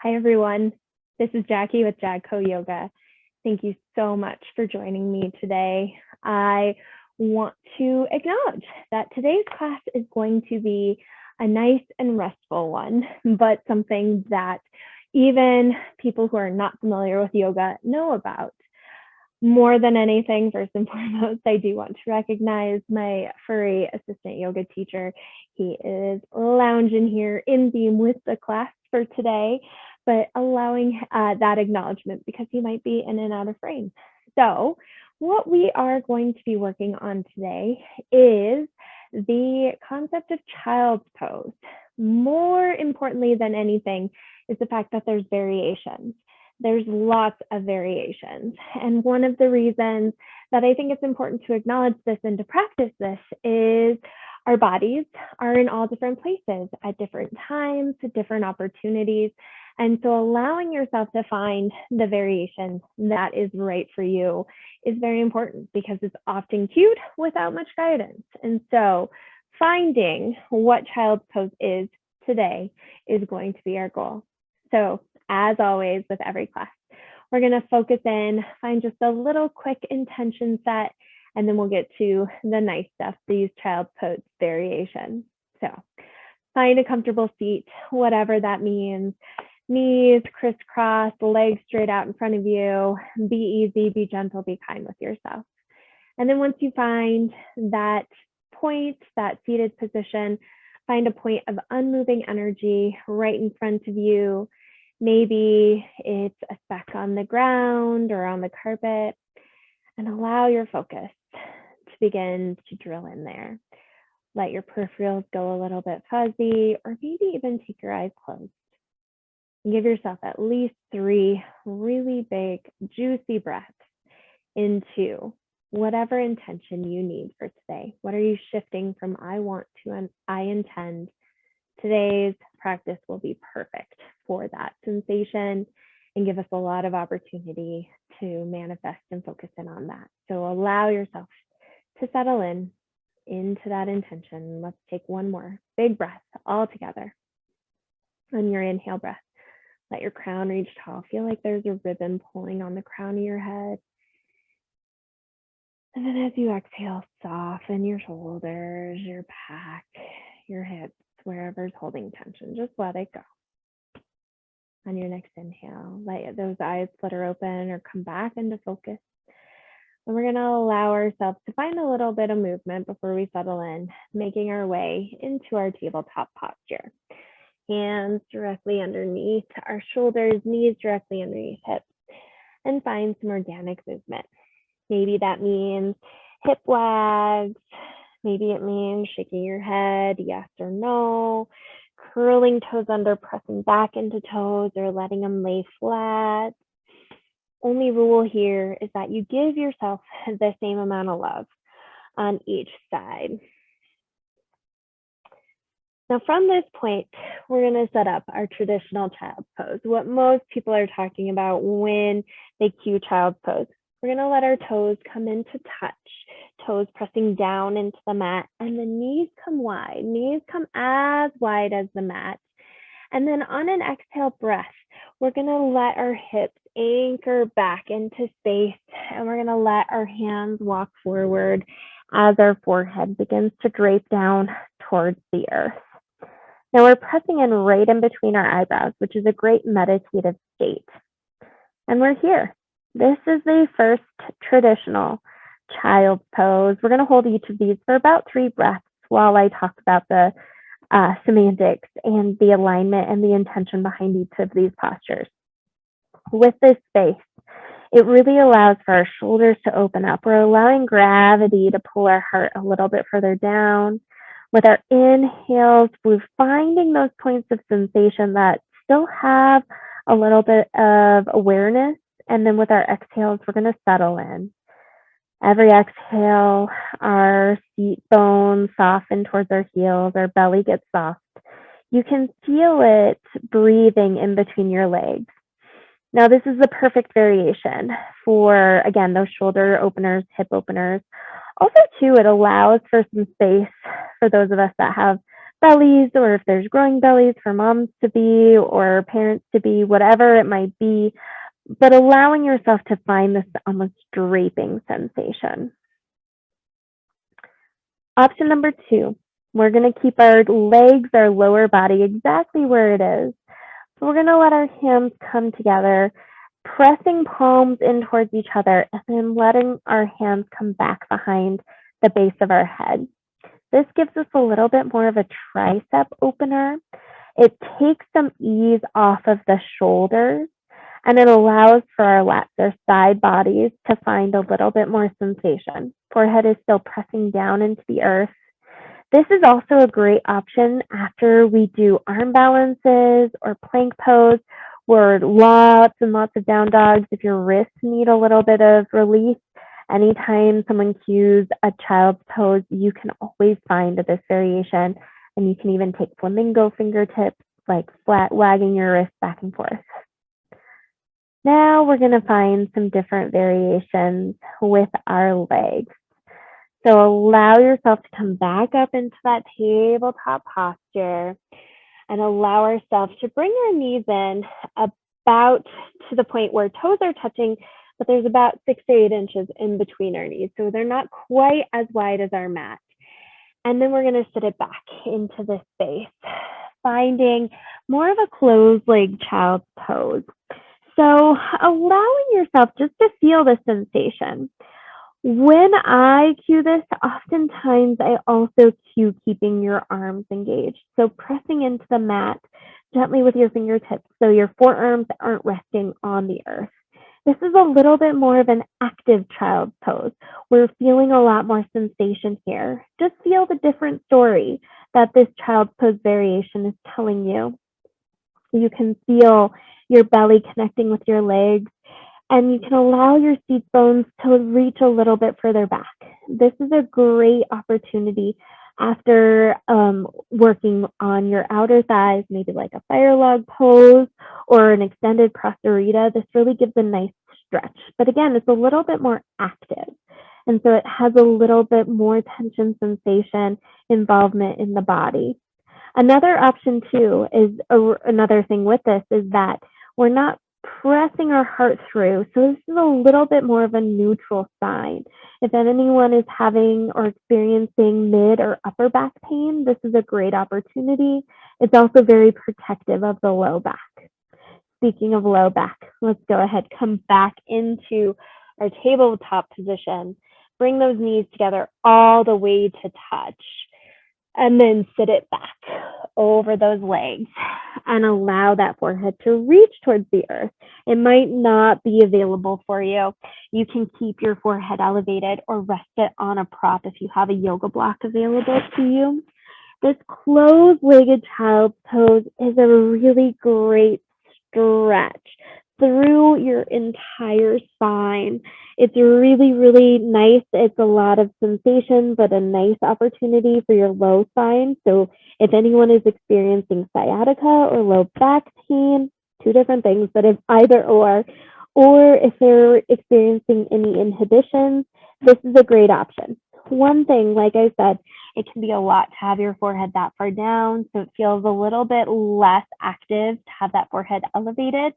Hi, everyone. This is Jackie with Jagco Yoga. Thank you so much for joining me today. I want to acknowledge that today's class is going to be a nice and restful one, but something that even people who are not familiar with yoga know about. More than anything, first and foremost, I do want to recognize my furry assistant yoga teacher. He is lounging here in theme with the class for today, but allowing that acknowledgement because he might be in and out of frame. So, what we are going to be working on today is the concept of child's pose. More importantly than anything is the fact that there's variations. There's lots of variations. And one of the reasons that I think it's important to acknowledge this and to practice this is our bodies are in all different places at different times, at different opportunities. And so allowing yourself to find the variation that is right for you is very important because it's often cued without much guidance. And so finding what child's pose is today is going to be our goal. So as always with every class, we're going to focus in, find just a little quick intention set, and then we'll get to the nice stuff, these child's pose variations. So find a comfortable seat, whatever that means. Knees crisscross, legs straight out in front of you. Be easy, be gentle, be kind with yourself. And then once you find that point, that seated position, find a point of unmoving energy right in front of you. Maybe it's a speck on the ground or on the carpet, and allow your focus to begin to drill in there. Let your peripherals go a little bit fuzzy, or maybe even take your eyes closed. And give yourself at least 3 really big, juicy breaths into whatever intention you need for today. What are you shifting from I want to and I intend? Today's practice will be perfect for that sensation and give us a lot of opportunity to manifest and focus in on that. So allow yourself to settle in into that intention. Let's take one more big breath all together. On your inhale breath, let your crown reach tall. Feel like there's a ribbon pulling on the crown of your head. And then as you exhale, soften your shoulders, your back, your hips, wherever's holding tension. Just let it go. On your next inhale, let those eyes flutter open or come back into focus. And we're going to allow ourselves to find a little bit of movement before we settle in, making our way into our tabletop posture. Hands directly underneath our shoulders, knees directly underneath hips, and find some organic movement. Maybe that means hip wags. Maybe it means shaking your head, yes or no, curling toes under, pressing back into toes, or letting them lay flat. Only rule here is that you give yourself the same amount of love on each side. Now, from this point, we're going to set up our traditional child's pose, what most people are talking about when they cue child's pose. We're going to let our toes come into touch, toes pressing down into the mat, and the knees come wide. Knees come as wide as the mat. And then on an exhale breath, we're going to let our hips anchor back into space, and we're going to let our hands walk forward as our forehead begins to drape down towards the earth. Now we're pressing in right in between our eyebrows, which is a great meditative state. And we're here. This is the first traditional child's pose. We're going to hold each of these for about 3 breaths while I talk about the semantics and the alignment and the intention behind each of these postures. With this space, it really allows for our shoulders to open up. We're allowing gravity to pull our heart a little bit further down. With our inhales, we're finding those points of sensation that still have a little bit of awareness. And then with our exhales, we're going to settle in. Every exhale, our seat bones soften towards our heels, our belly gets soft. You can feel it breathing in between your legs. Now, this is the perfect variation for, again, those shoulder openers, hip openers. Also, too, it allows for some space for those of us that have bellies, or if there's growing bellies for moms to be or parents to be, whatever it might be, but allowing yourself to find this almost draping sensation. Option number 2, we're going to keep our legs, our lower body exactly where it is. So we're going to let our hands come together, pressing palms in towards each other, and then letting our hands come back behind the base of our head. This gives us a little bit more of a tricep opener. It takes some ease off of the shoulders, and it allows for our lats, our side bodies, to find a little bit more sensation. Forehead is still pressing down into the earth. This is also a great option after we do arm balances or plank pose, or lots and lots of down dogs. If your wrists need a little bit of relief, anytime someone cues a child's pose, you can always find this variation, and you can even take flamingo fingertips, like flat wagging your wrist back and forth. Now we're going to find some different variations with our legs. So allow yourself to come back up into that tabletop posture and allow ourselves to bring our knees in about to the point where toes are touching, but there's about 6 to 8 inches in between our knees. So they're not quite as wide as our mat. And then we're going to sit it back into this space, finding more of a closed leg child's pose. So allowing yourself just to feel the sensation. When I cue this, oftentimes I also cue keeping your arms engaged. So pressing into the mat gently with your fingertips so your forearms aren't resting on the earth. This is a little bit more of an active child's pose. We're feeling a lot more sensation here. Just feel the different story that this child's pose variation is telling you. You can feel your belly connecting with your legs, and you can allow your seat bones to reach a little bit further back. This is a great opportunity after working on your outer thighs, maybe like a fire log pose or an extended prosarita. This really gives a nice stretch. But again, it's a little bit more active. And so it has a little bit more tension sensation involvement in the body. Another option too is another thing with this is that we're not pressing our heart through. So this is a little bit more of a neutral sign. If anyone is having or experiencing mid or upper back pain, this is a great opportunity. It's also very protective of the low back. Speaking of low back, let's go ahead, come back into our tabletop position. Bring those knees together all the way to touch. And then sit it back over those legs and allow that forehead to reach towards the earth. It might not be available for you. You can keep your forehead elevated or rest it on a prop if you have a yoga block available to you. This closed-legged child's pose is a really great stretch through your entire spine. It's really, really nice. It's a lot of sensation, but a nice opportunity for your low spine. So if anyone is experiencing sciatica or low back pain, 2 different things, but if either or if they're experiencing any inhibitions, this is a great option. One thing, like I said, it can be a lot to have your forehead that far down, so it feels a little bit less active to have that forehead elevated.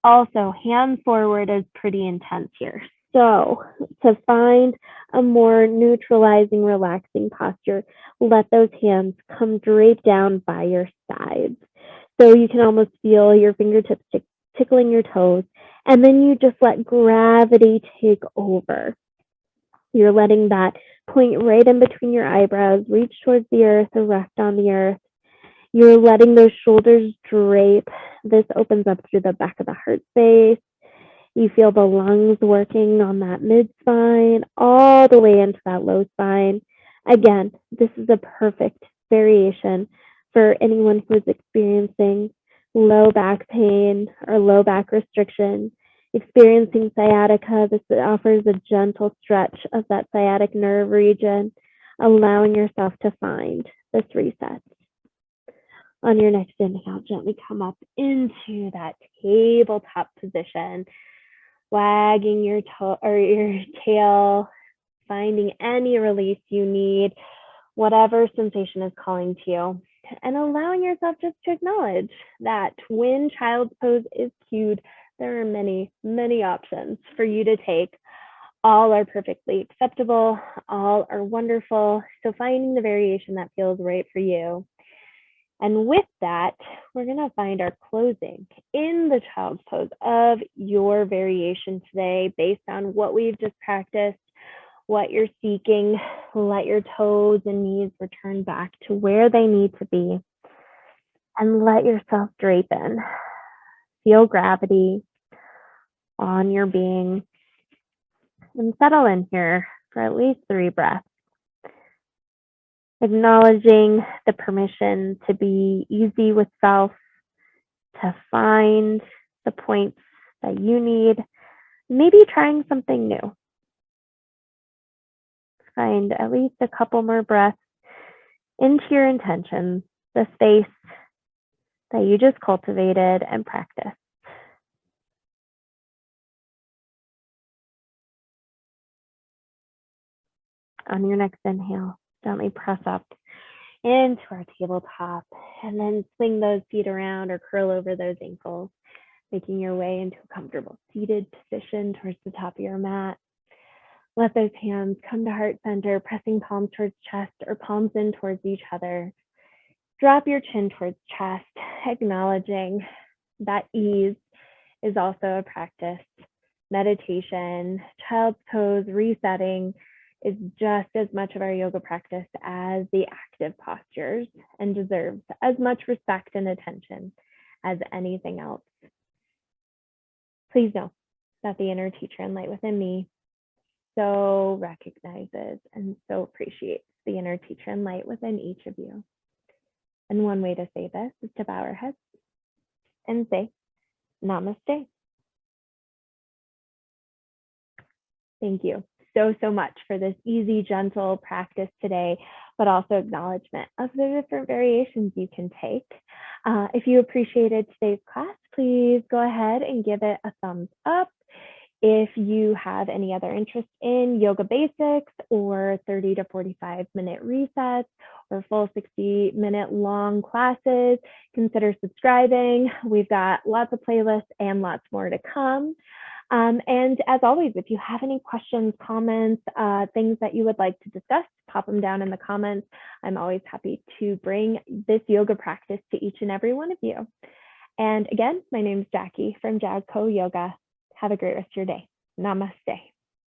Also, hand forward is pretty intense here. So to find a more neutralizing, relaxing posture, let those hands come draped down by your sides. So you can almost feel your fingertips tickling your toes, and then you just let gravity take over. You're letting that point right in between your eyebrows reach towards the earth or rest on the earth. You're letting those shoulders drape. This opens up through the back of the heart space. You feel the lungs working on that mid-spine all the way into that low spine. Again, this is a perfect variation for anyone who is experiencing low back pain or low back restriction, experiencing sciatica. This offers a gentle stretch of that sciatic nerve region, allowing yourself to find this reset. On your next inhale, gently come up into that tabletop position, wagging your tail, finding any release you need, whatever sensation is calling to you. and allowing yourself just to acknowledge that when child's pose is cued, there are many, many options for you to take. All are perfectly acceptable, all are wonderful. So finding the variation that feels right for you. And with that, we're going to find our closing in the child's pose of your variation today based on what we've just practiced, what you're seeking. Let your toes and knees return back to where they need to be and let yourself drape in. Feel gravity on your being and settle in here for at least 3 breaths. Acknowledging the permission to be easy with self, to find the points that you need, maybe trying something new. Find at least a couple more breaths into your intentions, the space that you just cultivated and practiced. On your next inhale, gently press up into our tabletop and then swing those feet around or curl over those ankles, making your way into a comfortable seated position towards the top of your mat. Let those hands come to heart center, pressing palms towards chest or palms in towards each other. Drop your chin towards chest, acknowledging that ease is also a practice. Meditation, child's pose, resetting is just as much of our yoga practice as the active postures and deserves as much respect and attention as anything else. Please know that the inner teacher and light within me so recognizes and so appreciates the inner teacher and light within each of you. And one way to say this is to bow our heads and say, Namaste. Thank you so much for this easy, gentle practice today, but also acknowledgement of the different variations you can take. If you appreciated today's class, please go ahead and give it a thumbs up. If you have any other interest in yoga basics or 30 to 45-minute resets or full 60-minute long classes, consider subscribing. We've got lots of playlists and lots more to come. And as always, if you have any questions, comments, things that you would like to discuss, pop them down in the comments. I'm always happy to bring this yoga practice to each and every one of you. And again, my name is Jackie from Jagco Yoga. Have a great rest of your day. Namaste.